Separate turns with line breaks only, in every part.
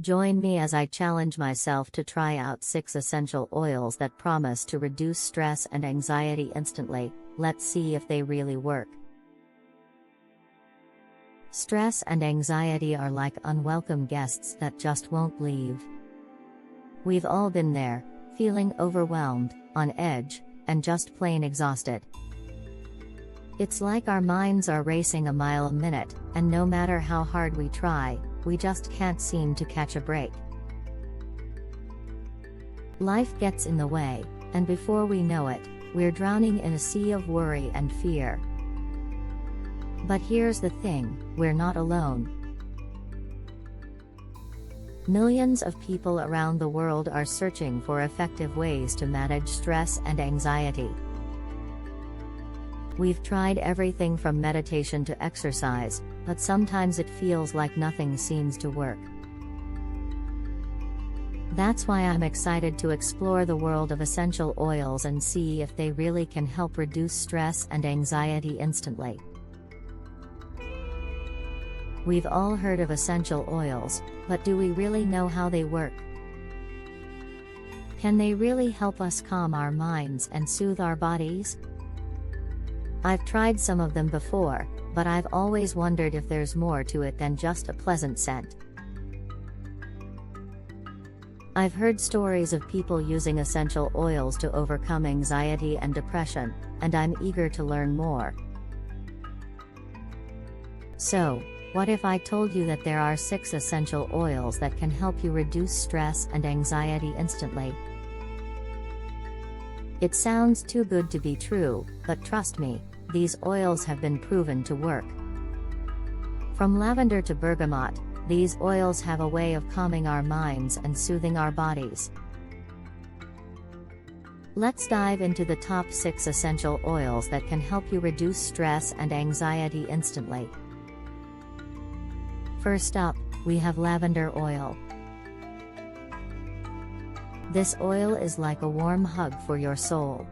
Join me as I challenge myself to try out 6 essential oils that promise to reduce stress and anxiety instantly. Let's see if they really work. Stress and anxiety are like unwelcome guests that just won't leave. We've all been there, feeling overwhelmed, on edge, and just plain exhausted. It's like our minds are racing a mile a minute, and no matter how hard we try, we just can't seem to catch a break. Life gets in the way, and before we know it, we're drowning in a sea of worry and fear. But here's the thing, we're not alone. Millions of people around the world are searching for effective ways to manage stress and anxiety. We've tried everything from meditation to exercise, but sometimes it feels like nothing seems to work. That's why I'm excited to explore the world of essential oils and see if they really can help reduce stress and anxiety instantly. We've all heard of essential oils, but do we really know how they work? Can they really help us calm our minds and soothe our bodies? I've tried some of them before, but I've always wondered if there's more to it than just a pleasant scent. I've heard stories of people using essential oils to overcome anxiety and depression, and I'm eager to learn more. So, what if I told you that there are 6 essential oils that can help you reduce stress and anxiety instantly? It sounds too good to be true, but trust me, these oils have been proven to work. From lavender to bergamot, these oils have a way of calming our minds and soothing our bodies. Let's dive into the top 6 essential oils that can help you reduce stress and anxiety instantly. First up, we have lavender oil. This oil is like a warm hug for your soul.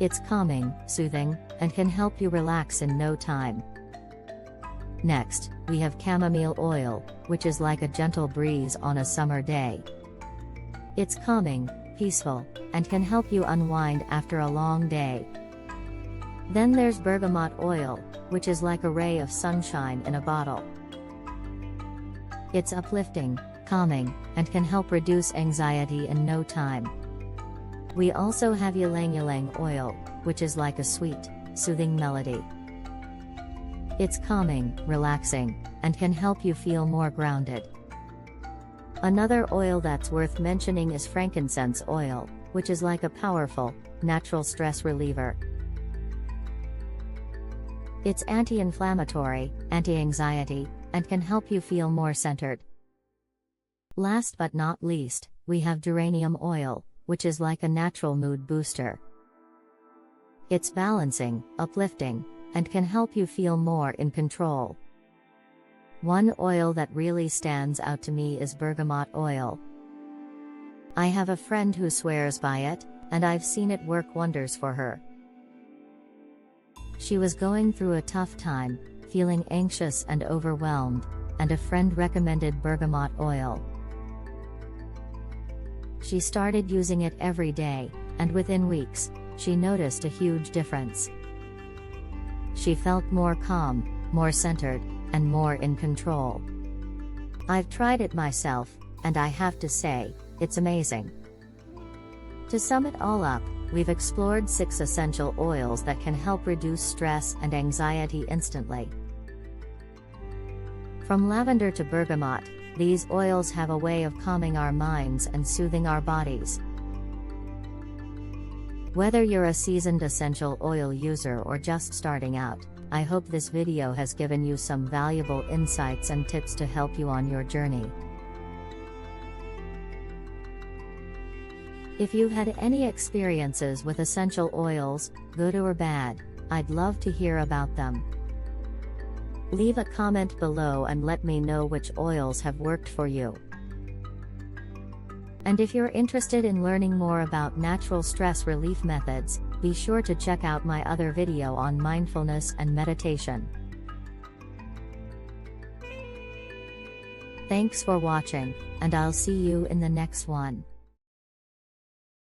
It's calming, soothing, and can help you relax in no time. Next, we have chamomile oil, which is like a gentle breeze on a summer day. It's calming, peaceful, and can help you unwind after a long day. Then there's bergamot oil, which is like a ray of sunshine in a bottle. It's uplifting, calming, and can help reduce anxiety in no time. We also have ylang-ylang oil, which is like a sweet, soothing melody. It's calming, relaxing, and can help you feel more grounded. Another oil that's worth mentioning is frankincense oil, which is like a powerful, natural stress reliever. It's anti-inflammatory, anti-anxiety, and can help you feel more centered. Last but not least, we have geranium oil, which is like a natural mood booster. It's balancing, uplifting, and can help you feel more in control. One oil that really stands out to me is bergamot oil. I have a friend who swears by it, and I've seen it work wonders for her. She was going through a tough time, feeling anxious and overwhelmed, and a friend recommended bergamot oil. She started using it every day, and within weeks, she noticed a huge difference. She felt more calm, more centered, and more in control. I've tried it myself, and I have to say, it's amazing. To sum it all up, we've explored 6 essential oils that can help reduce stress and anxiety instantly. From lavender to bergamot, these oils have a way of calming our minds and soothing our bodies. Whether you're a seasoned essential oil user or just starting out, I hope this video has given you some valuable insights and tips to help you on your journey. If you've had any experiences with essential oils, good or bad, I'd love to hear about them. Leave a comment below and let me know which oils have worked for you. And if you're interested in learning more about natural stress relief methods, be sure to check out my other video on mindfulness and meditation. Thanks for watching, and I'll see you in the next one.